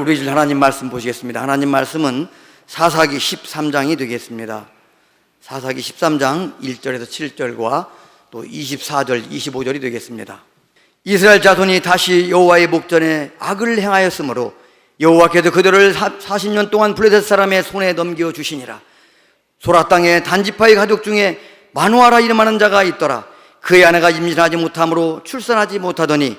누리실 하나님 말씀 보시겠습니다. 하나님 말씀은 사사기 13장이 되겠습니다. 사사기 13장 1절에서 7절과 또 24절, 25절이 되겠습니다. 이스라엘 자손이 다시 여호와의 목전에 악을 행하였으므로 여호와께서 그들을 40년 동안 블레셋 사람의 손에 넘겨주시니라. 소라 땅에 단지파의 가족 중에 마누아라 이름하는 자가 있더라. 그의 아내가 임신하지 못함으로 출산하지 못하더니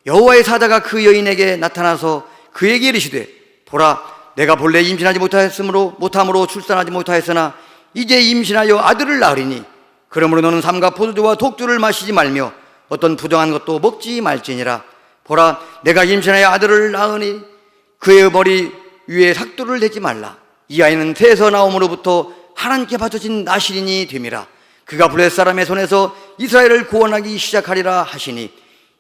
여호와의 사자가 그 여인에게 나타나서 그에게 이르시되 보라, 내가 본래 임신하지 못함으로 출산하지 못하였으나 이제 임신하여 아들을 낳으리니 그러므로 너는 삼가 포도주와 독주를 마시지 말며 어떤 부정한 것도 먹지 말지니라. 보라, 내가 임신하여 아들을 낳으니 그의 머리 위에 삭도를 대지 말라. 이 아이는 태에서 나옴으로부터 하나님께 바쳐진 나실인이 됨이라. 그가 블레셋 사람의 손에서 이스라엘을 구원하기 시작하리라 하시니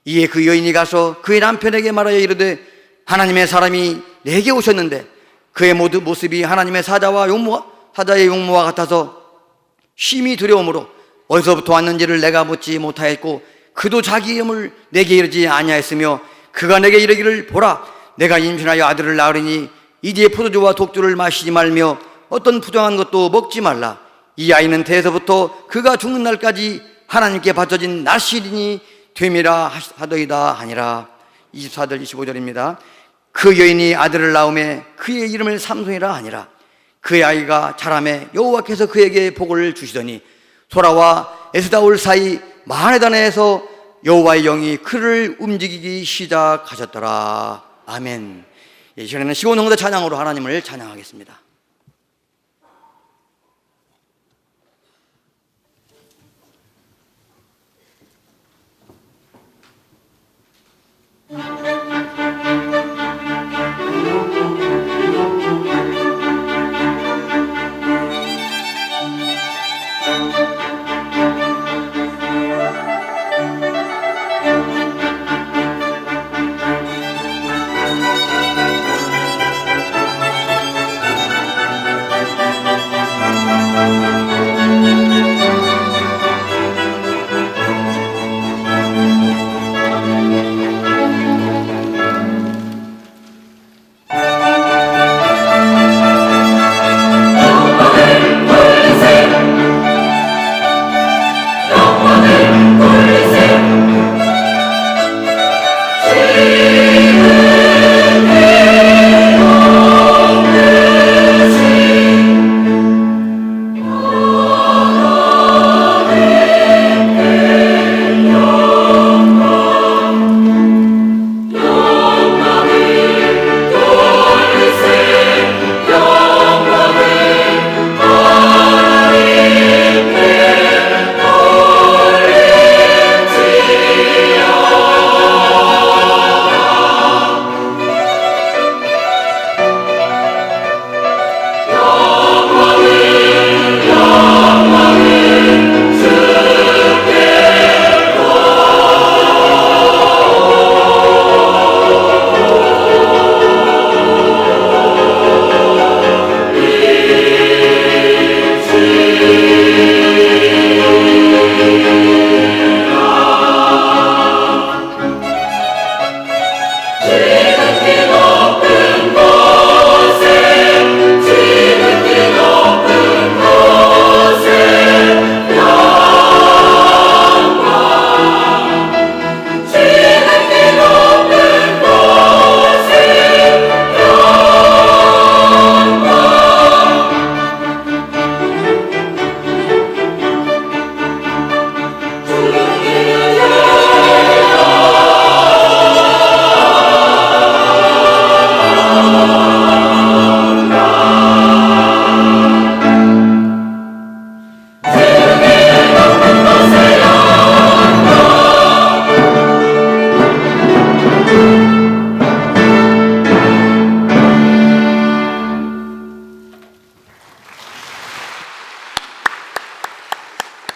이에 그 여인이 가서 그의 남편에게 말하여 이르되 하나님의 사람이 내게 오셨는데 그의 모습이 하나님의 사자의 용모와 같아서 심히 두려움으로 어디서부터 왔는지를 내가 묻지 못하였고 그도 자기 이름을 내게 이르지 아니하였으며 그가 내게 이르기를 보라, 내가 임신하여 아들을 낳으리니 이제 포도주와 독주를 마시지 말며 어떤 부정한 것도 먹지 말라. 이 아이는 태에서부터 그가 죽는 날까지 하나님께 바쳐진 나실인이 됨이라 하더이다 하니라. 24절 25절입니다. 그 여인이 아들을 낳음에 그의 이름을 삼손이라 하니라. 그의 아이가 자라매 여호와께서 그에게 복을 주시더니 소라와 에스다올 사이 마하네단에서 여호와의 영이 그를 움직이기 시작하셨더라. 아멘. 이 시간에는 시온홍대 찬양으로 하나님을 찬양하겠습니다.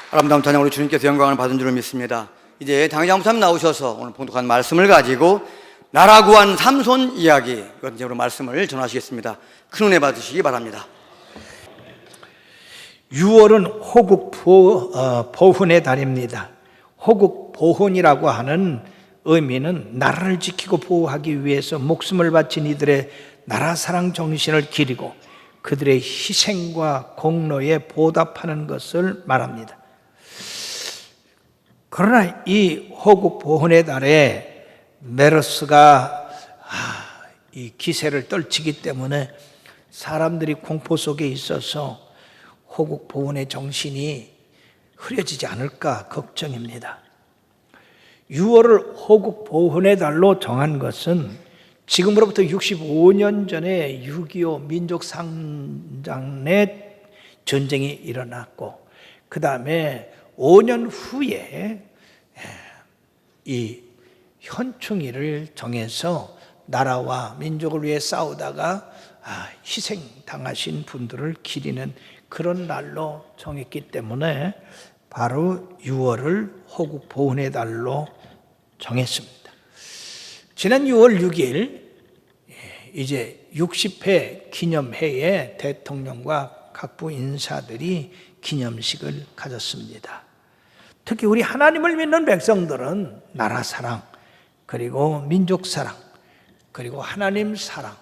아름다운 찬양으로 주님께서 영광을 받은 줄을 믿습니다. 이제 당장 목사님 나오셔서 오늘 봉독한 말씀을 가지고 나라 구한 삼손 이야기, 이것 제로 말씀을 전하시겠습니다. 큰 은혜 받으시기 바랍니다. 6월은 호국 보훈의 달입니다. 호국 보훈이라고 하는 의미는 나라를 지키고 보호하기 위해서 목숨을 바친 이들의 나라 사랑 정신을 기리고 그들의 희생과 공로에 보답하는 것을 말합니다. 그러나 이 호국 보훈의 달에 메르스가 이 기세를 떨치기 때문에 사람들이 공포 속에 있어서 호국 보훈의 정신이 흐려지지 않을까 걱정입니다. 6월을 호국 보훈의 달로 정한 것은 지금으로부터 65년 전에 6.25 민족상장의 전쟁이 일어났고 그 다음에 5년 후에 이 현충일을 정해서 나라와 민족을 위해 싸우다가 희생당하신 분들을 기리는 그런 날로 정했기 때문에 바로 6월을 호국 보훈의 달로 정했습니다. 지난 6월 6일 이제 60회 기념회에 대통령과 각부 인사들이 기념식을 가졌습니다. 특히 우리 하나님을 믿는 백성들은 나라 사랑, 그리고 민족 사랑, 그리고 하나님 사랑에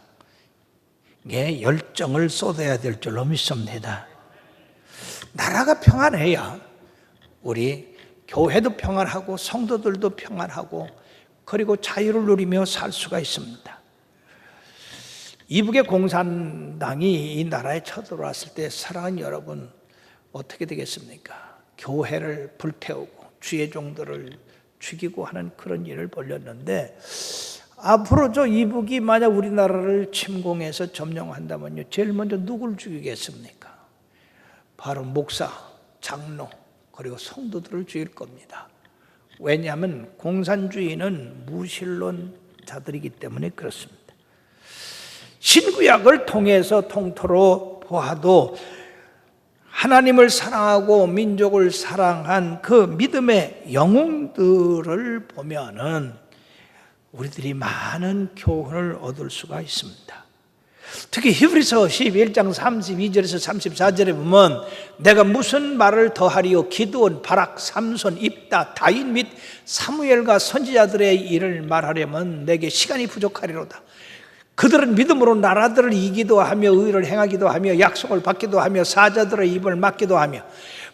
열정을 쏟아야 될 줄로 믿습니다. 나라가 평안해야 우리 교회도 평안하고 성도들도 평안하고 그리고 자유를 누리며 살 수가 있습니다. 이북의 공산당이 이 나라에 쳐들어왔을 때 사랑하는 여러분 어떻게 되겠습니까? 교회를 불태우고 주의 종들을 죽이고 하는 그런 일을 벌였는데 앞으로 저 이북이 만약 우리나라를 침공해서 점령한다면요, 제일 먼저 누굴 죽이겠습니까? 바로 목사, 장로, 그리고 성도들을 죽일 겁니다. 왜냐하면 공산주의는 무신론자들이기 때문에 그렇습니다. 신구약을 통해서 통틀어 보아도 하나님을 사랑하고 민족을 사랑한 그 믿음의 영웅들을 보면은 우리들이 많은 교훈을 얻을 수가 있습니다. 특히 히브리서 11장 32절에서 34절에 보면 내가 무슨 말을 더하리요 기드온, 바락, 삼손, 입다, 다윗 및 사무엘과 선지자들의 일을 말하려면 내게 시간이 부족하리로다. 그들은 믿음으로 나라들을 이기도 하며 의를 행하기도 하며 약속을 받기도 하며 사자들의 입을 막기도 하며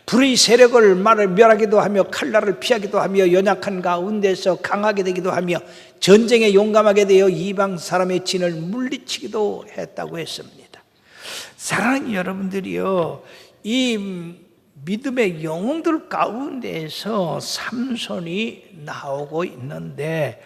불의 세력을 말을 멸하기도 하며 칼날을 피하기도 하며 연약한 가운데서 강하게 되기도 하며 전쟁에 용감하게 되어 이방 사람의 진을 물리치기도 했다고 했습니다. 사랑하는 여러분들이요, 이 믿음의 영웅들 가운데에서 삼손이 나오고 있는데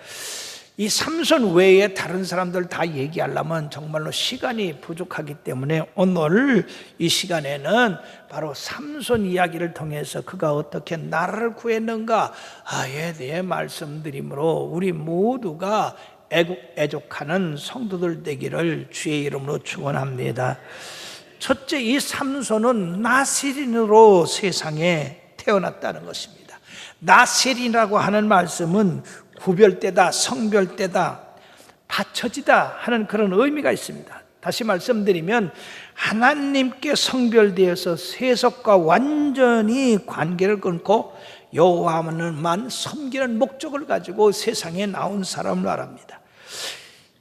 이 삼손 외에 다른 사람들 다 얘기하려면 정말로 시간이 부족하기 때문에 오늘 이 시간에는 바로 삼손 이야기를 통해서 그가 어떻게 나라를 구했는가에 대해 말씀드리므로 우리 모두가 애국애족하는 성도들 되기를 주의 이름으로 축원합니다. 첫째, 이 삼손은 나실인으로 세상에 태어났다는 것입니다. 나실인이라고 하는 말씀은 구별되다, 성별되다, 받쳐지다 하는 그런 의미가 있습니다. 다시 말씀드리면 하나님께 성별되어서 세속과 완전히 관계를 끊고 여호와만을 섬기는 목적을 가지고 세상에 나온 사람을 말합니다.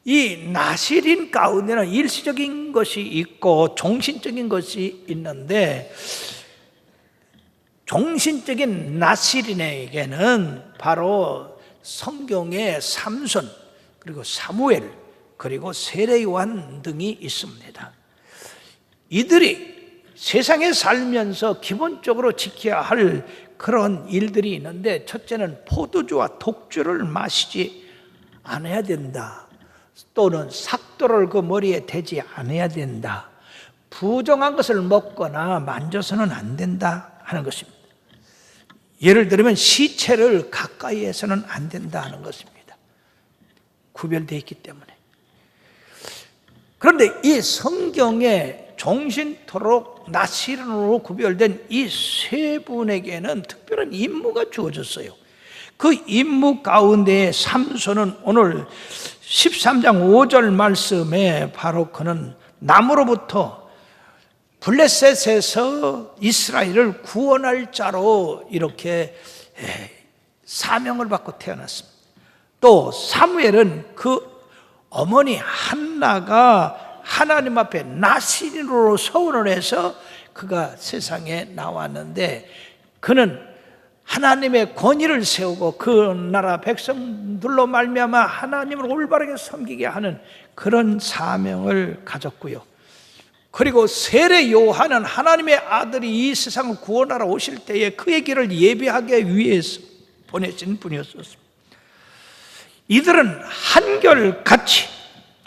이 나실인 가운데는 일시적인 것이 있고 종신적인 것이 있는데 종신적인 나실인에게는 바로 성경에 삼손, 그리고 사무엘, 그리고 세례요한 등이 있습니다. 이들이 세상에 살면서 기본적으로 지켜야 할 그런 일들이 있는데 첫째는 포도주와 독주를 마시지 않아야 된다. 또는 삭도를 그 머리에 대지 않아야 된다. 부정한 것을 먹거나 만져서는 안 된다 하는 것입니다. 예를 들면 시체를 가까이에서는 안 된다 하는 것입니다. 구별되어 있기 때문에. 그런데 이 성경에 종신토록 나실인으로 구별된 이 세 분에게는 특별한 임무가 주어졌어요. 그 임무 가운데 삼손은 오늘 13장 5절 말씀에 바로 그는 나무로부터 블레셋에서 이스라엘을 구원할 자로 이렇게 사명을 받고 태어났습니다. 또 사무엘은 그 어머니 한나가 하나님 앞에 나시린으로 서원을 해서 그가 세상에 나왔는데, 그는 하나님의 권위를 세우고 그 나라 백성들로 말미암아 하나님을 올바르게 섬기게 하는 그런 사명을 가졌고요. 그리고 세례 요한은 하나님의 아들이 이 세상을 구원하러 오실 때에 그의 길을 예비하기 위해서 보내신 분이었습니다. 이들은 한결같이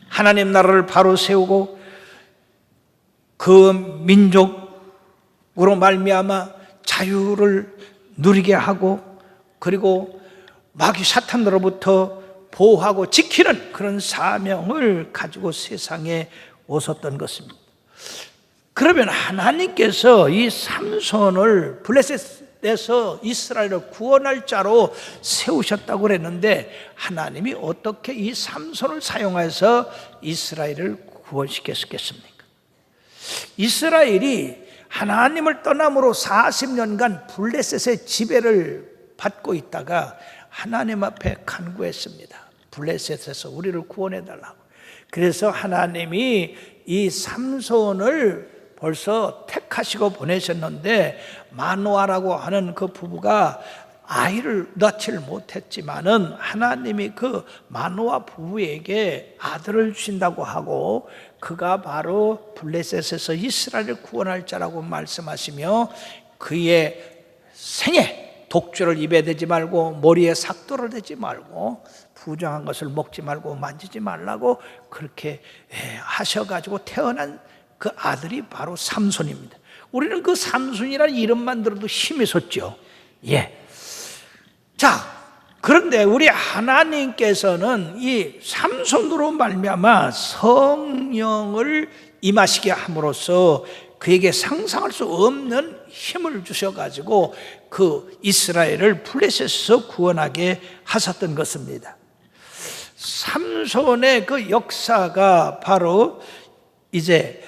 하나님 나라를 바로 세우고 그 민족으로 말미암아 자유를 누리게 하고, 그리고 마귀 사탄으로부터 보호하고 지키는 그런 사명을 가지고 세상에 오셨던 것입니다. 그러면 하나님께서 이 삼손을 블레셋에서 이스라엘을 구원할 자로 세우셨다고 그랬는데, 하나님이 어떻게 이 삼손을 사용해서 이스라엘을 구원시켰겠습니까? 이스라엘이 하나님을 떠남으로 40년간 블레셋의 지배를 받고 있다가 하나님 앞에 간구했습니다. 블레셋에서 우리를 구원해달라고. 그래서 하나님이 이 삼손을 벌써 택하시고 보내셨는데, 마노아라고 하는 그 부부가 아이를 낳지를 못했지만은 하나님이 그 마노아 부부에게 아들을 주신다고 하고, 그가 바로 블레셋에서 이스라엘을 구원할 자라고 말씀하시며, 그의 생에 독주를 입에 대지 말고 머리에 삭도를 대지 말고 부정한 것을 먹지 말고 만지지 말라고 그렇게 하셔가지고 태어난 그 아들이 바로 삼손입니다. 우리는 그 삼손이라는 이름만 들어도 힘이 솟죠. 자, 그런데 우리 하나님께서는 이 삼손으로 말미암아 성령을 임하시게 함으로써 그에게 상상할 수 없는 힘을 주셔가지고 그 이스라엘을 블레셋에서 구원하게 하셨던 것입니다. 삼손의 그 역사가 바로 이제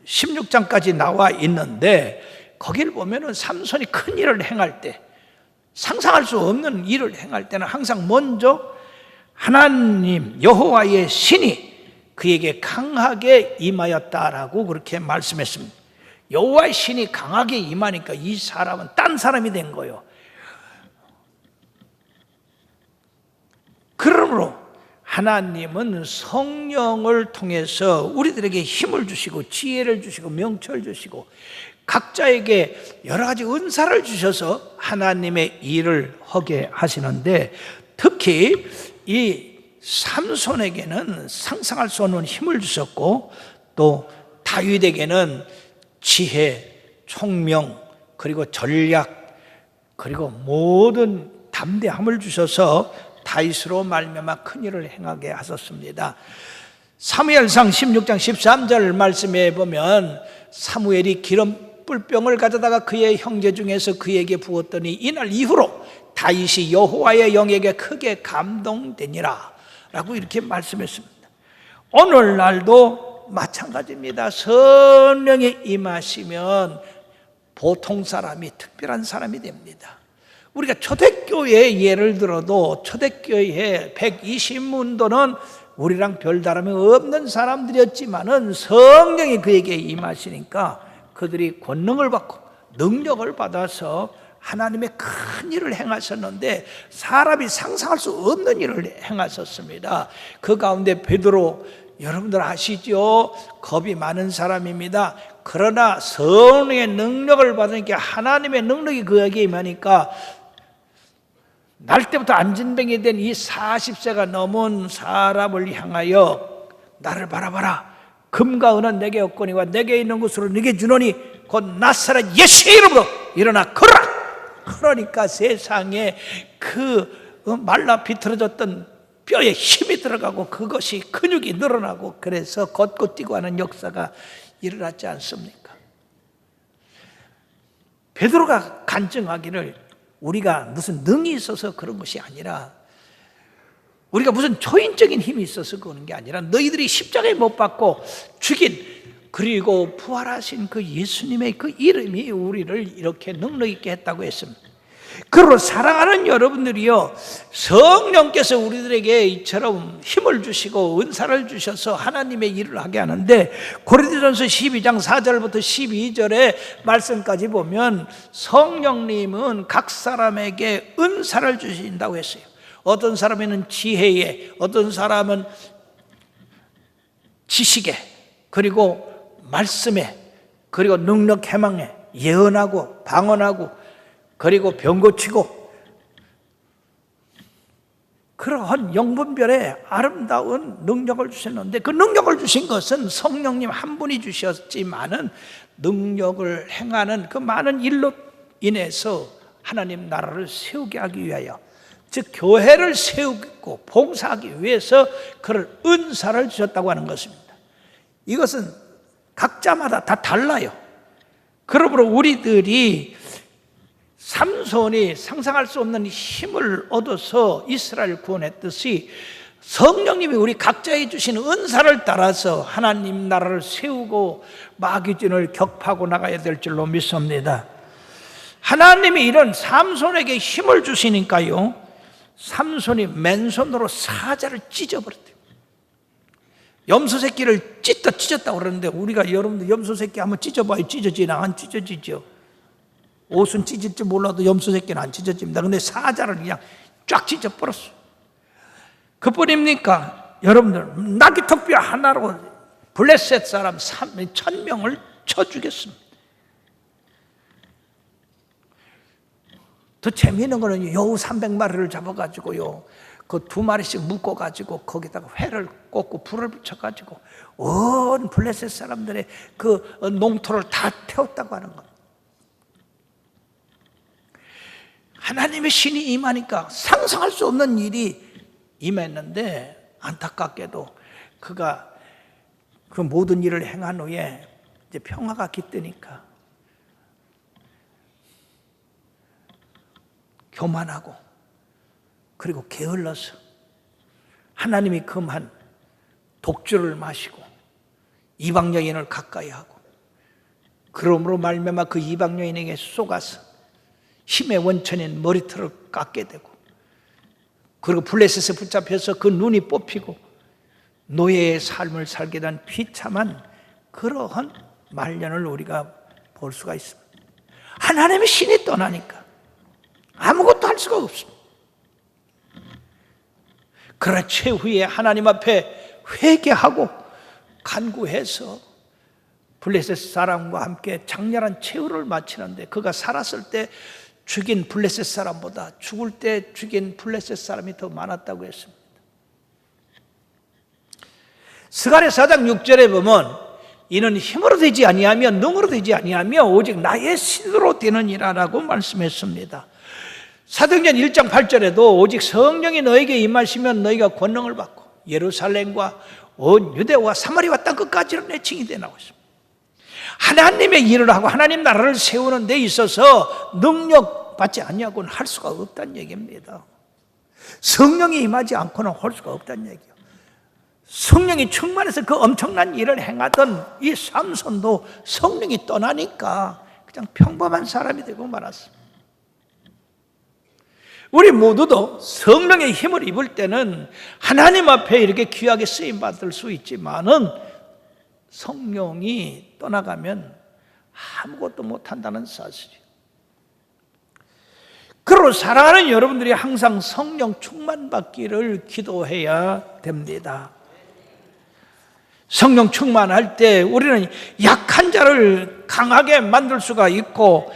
16장까지 나와 있는데, 거기를 보면은 삼손이 큰 일을 행할 때, 상상할 수 없는 일을 행할 때는 항상 먼저 하나님 여호와의 신이 그에게 강하게 임하였다라고 그렇게 말씀했습니다. 여호와의 신이 강하게 임하니까 이 사람은 딴 사람이 된 거예요. 그러므로 하나님은 성령을 통해서 우리들에게 힘을 주시고 지혜를 주시고 명철을 주시고 각자에게 여러 가지 은사를 주셔서 하나님의 일을 하게 하시는데, 특히 이 삼손에게는 상상할 수 없는 힘을 주셨고, 또 다윗에게는 지혜, 총명, 그리고 전략, 그리고 모든 담대함을 주셔서 다윗으로 말미암아 큰 일을 행하게 하셨습니다. 사무엘상 16장 13절 말씀에 보면, 사무엘이 기름 뿔병을 가져다가 그의 형제 중에서 그에게 부었더니 이날 이후로 다윗이 여호와의 영에게 크게 감동되니라 라고 이렇게 말씀했습니다. 오늘날도 마찬가지입니다. 성령이 임하시면 보통 사람이 특별한 사람이 됩니다. 우리가 초대교회 예를 들어도 초대교회 120문도는 우리랑 별다름이 없는 사람들이었지만은 성령이 그에게 임하시니까 그들이 권능을 받고 능력을 받아서 하나님의 큰 일을 행하셨는데, 사람이 상상할 수 없는 일을 행하셨습니다. 그 가운데 베드로, 여러분들 아시죠? 겁이 많은 사람입니다. 그러나 성령의 능력을 받으니까, 하나님의 능력이 그에게 임하니까 날 때부터 안진뱅이 된 이 40세가 넘은 사람을 향하여 나를 바라봐라. 금과 은은 내게 없거니와 내게 있는 것으로 네게 주노니 곧 나사렛 예수의 이름으로 일어나 걸어라. 그러니까 세상에 그 말라 비틀어졌던 뼈에 힘이 들어가고 그것이 근육이 늘어나고, 그래서 걷고 뛰고 하는 역사가 일어났지 않습니까? 베드로가 간증하기를, 우리가 무슨 능이 있어서 그런 것이 아니라, 우리가 무슨 초인적인 힘이 있어서 그러는 게 아니라, 너희들이 십자가에 못 박고 죽인 그리고 부활하신 그 예수님의 그 이름이 우리를 이렇게 능력 있게 했다고 했습니다. 그리고 사랑하는 여러분들이요, 성령께서 우리들에게 이처럼 힘을 주시고 은사를 주셔서 하나님의 일을 하게 하는데, 고린도전서 12장 4절부터 12절의 말씀까지 보면 성령님은 각 사람에게 은사를 주신다고 했어요. 어떤 사람에는 지혜에, 어떤 사람은 지식에, 그리고 말씀에, 그리고 능력 해망에, 예언하고 방언하고, 그리고 병 고치고, 그러한 영분별의 아름다운 능력을 주셨는데, 그 능력을 주신 것은 성령님 한 분이 주셨지만은 능력을 행하는 그 많은 일로 인해서 하나님 나라를 세우게 하기 위하여, 즉 교회를 세우고 봉사하기 위해서 그런 은사를 주셨다고 하는 것입니다. 이것은 각자마다 다 달라요. 그러므로 우리들이 삼손이 상상할 수 없는 힘을 얻어서 이스라엘을 구원했듯이 성령님이 우리 각자에 주신 은사를 따라서 하나님 나라를 세우고 마귀진을 격파하고 나가야 될 줄로 믿습니다. 하나님이 이런 삼손에게 힘을 주시니까요, 삼손이 맨손으로 사자를 찢어버렸대요. 염소 새끼를 찢었다고 그러는데, 우리가 여러분들 염소 새끼 한번 찢어봐요. 찢어지나? 안 찢어지죠. 옷은 찢을지 몰라도 염소 새끼는 안 찢어집니다. 근데 사자를 그냥 쫙 찢어버렸어. 그뿐입니까? 여러분들, 나귀턱뼈 하나로 블레셋 사람 1000명을 쳐 죽였습니다. 더 재미있는 거는 여우 300마리를 잡아가지고요, 그 2마리씩 묶어가지고 거기다가 회를 꽂고 불을 붙여가지고 온 블레셋 사람들의 그 농토를 다 태웠다고 하는 겁니다. 하나님의 신이 임하니까 상상할 수 없는 일이 임했는데, 안타깝게도 그가 그 모든 일을 행한 후에 이제 평화가 깃드니까 교만하고, 그리고 게을러서 하나님이 금한 독주를 마시고 이방 여인을 가까이 하고, 그러므로 말미암아 그 이방 여인에게 속아서 힘의 원천인 머리털을 깎게 되고, 그리고 블레셋에 붙잡혀서 그 눈이 뽑히고 노예의 삶을 살게 된 비참한 그러한 말년을 우리가 볼 수가 있습니다. 하나님의 신이 떠나니까 아무것도 할 수가 없습니다. 그러나 최후에 하나님 앞에 회개하고 간구해서 블레셋 사람과 함께 장렬한 최후를 마치는데, 그가 살았을 때 죽인 블레셋 사람보다 죽을 때 죽인 블레셋 사람이 더 많았다고 했습니다. 스가랴 4장 6절에 보면 이는 힘으로 되지 아니하며 능으로 되지 아니하며 오직 나의 신으로 되느니라라고 말씀했습니다. 사도행전 1장 8절에도 오직 성령이 너에게 임하시면 너희가 권능을 받고 예루살렘과 온 유대와 사마리아 땅 끝까지는 내 증인이 되라고 했습니다. 하나님의 일을 하고 하나님 나라를 세우는 데 있어서 능력 받지 아니하고는 할 수가 없다는 얘기입니다. 성령이 임하지 않고는 할 수가 없다는 얘기예요. 성령이 충만해서 그 엄청난 일을 행하던 이 삼손도 성령이 떠나니까 그냥 평범한 사람이 되고 말았습니다. 우리 모두도 성령의 힘을 입을 때는 하나님 앞에 이렇게 귀하게 쓰임받을 수 있지만은 성령이 떠나가면 아무것도 못한다는 사실이에요. 그리고 사랑하는 여러분들이 항상 성령 충만받기를 기도해야 됩니다. 성령 충만할 때 우리는 약한 자를 강하게 만들 수가 있고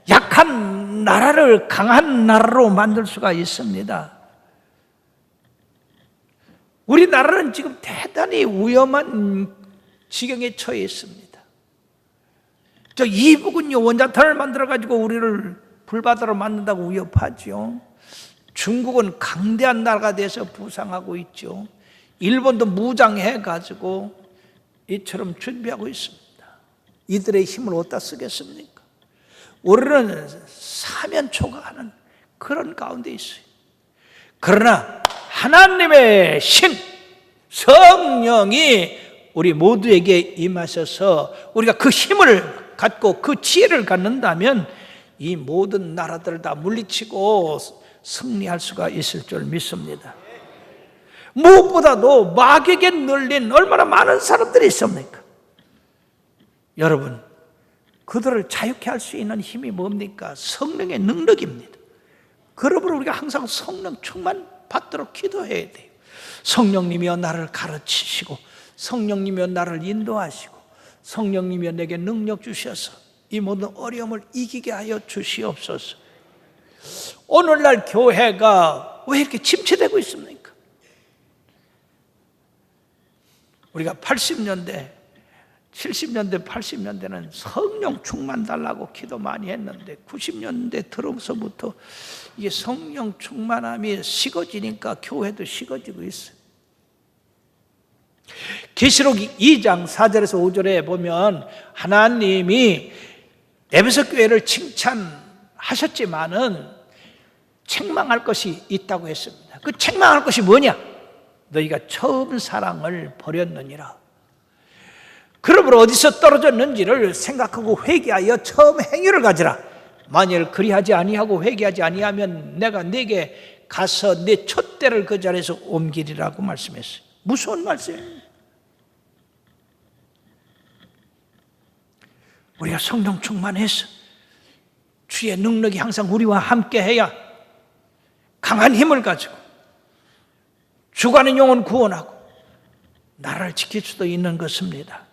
약한 나라를 강한 나라로 만들 수가 있습니다. 우리나라는 지금 대단히 위험한 지경에 처해 있습니다. 저 이북은요, 원자탄을 만들어가지고 우리를 불바다로 만든다고 위협하죠. 중국은 강대한 나라가 돼서 부상하고 있죠. 일본도 무장해가지고 이처럼 준비하고 있습니다. 이들의 힘을 어디다 쓰겠습니까? 우리는 사면 초과하는 그런 가운데 있어요. 그러나 하나님의 신, 성령이 우리 모두에게 임하셔서 우리가 그 힘을 갖고 그 지혜를 갖는다면 이 모든 나라들을 다 물리치고 승리할 수가 있을 줄 믿습니다. 무엇보다도 마귀에게 눌린 얼마나 많은 사람들이 있습니까? 여러분, 그들을 자유케 할 수 있는 힘이 뭡니까? 성령의 능력입니다. 그러므로 우리가 항상 성령 충만 받도록 기도해야 돼요. 성령님이여 나를 가르치시고 성령님이여 나를 인도하시고 성령님이여 내게 능력 주셔서 이 모든 어려움을 이기게 하여 주시옵소서. 오늘날 교회가 왜 이렇게 침체되고 있습니까? 우리가 80년대, 70년대, 80년대는 성령 충만 달라고 기도 많이 했는데 90년대 들어서부터 이게 성령 충만함이 식어지니까 교회도 식어지고 있어요. 계시록 2장 4절에서 5절에 보면 하나님이 에베소 교회를 칭찬하셨지만은 책망할 것이 있다고 했습니다. 그 책망할 것이 뭐냐? 너희가 처음 사랑을 버렸느니라. 그러므로 어디서 떨어졌는지를 생각하고 회개하여 처음 행위를 가지라. 만일 그리하지 아니하고 회개하지 아니하면 내가 네게 가서 네 촛대를 그 자리에서 옮기리라고 말씀했어요. 무서운 말씀이에요. 우리가 성령 충만해서 주의 능력이 항상 우리와 함께 해야 강한 힘을 가지고 죽어가는 영혼 구원하고 나라를 지킬 수도 있는 것입니다.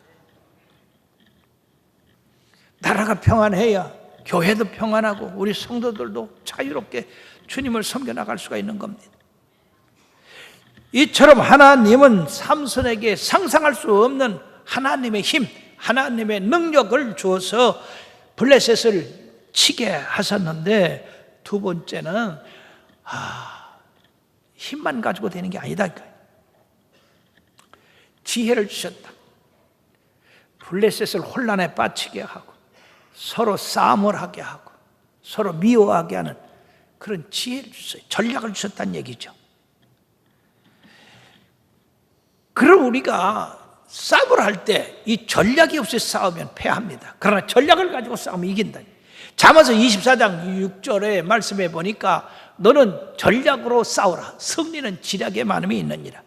나라가 평안해야 교회도 평안하고 우리 성도들도 자유롭게 주님을 섬겨나갈 수가 있는 겁니다. 이처럼 하나님은 삼손에게 상상할 수 없는 하나님의 힘, 하나님의 능력을 주어서 블레셋을 치게 하셨는데, 두 번째는 힘만 가지고 되는 게 아니다. 지혜를 주셨다. 블레셋을 혼란에 빠지게 하고 서로 싸움을 하게 하고 서로 미워하게 하는 그런 지혜를 주셨어요. 전략을 주셨다는 얘기죠. 그럼 우리가 싸움을 할 때 이 전략이 없이 싸우면 패합니다. 그러나 전략을 가지고 싸우면 이긴다. 잠언서 24장 6절에 말씀해 보니까 너는 전략으로 싸우라. 승리는 지략에 많음이 있느니라.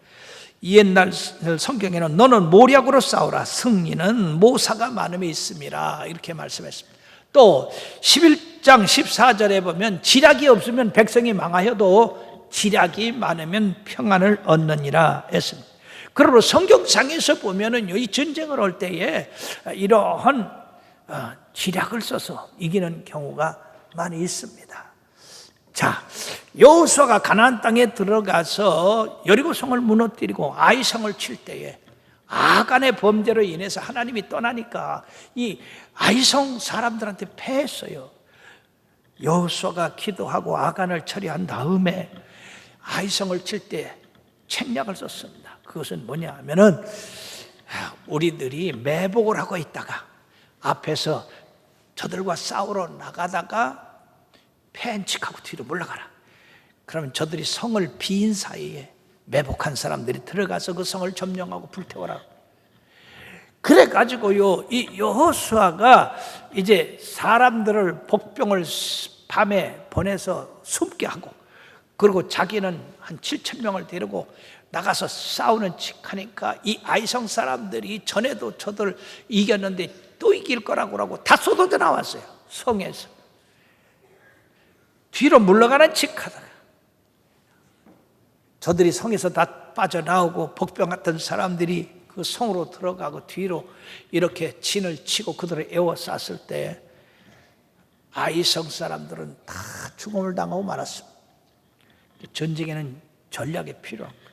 옛날 성경에는 너는 모략으로 싸우라. 승리는 모사가 많음이 있음이라. 이렇게 말씀했습니다. 또 11장 14절에 보면 지략이 없으면 백성이 망하여도 지략이 많으면 평안을 얻느니라 했습니다. 그러므로 성경상에서 보면은 이 전쟁을 할 때에 이러한 지략을 써서 이기는 경우가 많이 있습니다. 자, 여호수아가 가나안 땅에 들어가서 여리고성을 무너뜨리고 아이성을 칠 때에 아간의 범죄로 인해서 하나님이 떠나니까 이 아이성 사람들한테 패했어요. 여호수아가 기도하고 아간을 처리한 다음에 아이성을 칠 때 책략을 썼습니다. 그것은 뭐냐 하면은 우리들이 매복을 하고 있다가 앞에서 저들과 싸우러 나가다가 패한 척하고 뒤로 물러가라. 그러면 저들이 성을 비인 사이에 매복한 사람들이 들어가서 그 성을 점령하고 불태워라. 그래가지고요, 이 여호수아가 이제 사람들을 복병을 밤에 보내서 숨게 하고, 그리고 자기는 한 7,000명을 데리고 나가서 싸우는 척하니까 이 아이성 사람들이 전에도 저들 이겼는데 또 이길 거라고 다 쏟아져 나왔어요. 성에서 뒤로 물러가는 척하다가 저들이 성에서 다 빠져나오고 복병 같은 사람들이 그 성으로 들어가고 뒤로 이렇게 진을 치고 그들을 에워쌌을 때 아이성 사람들은 다 죽음을 당하고 말았습니다. 전쟁에는 전략이 필요합니다.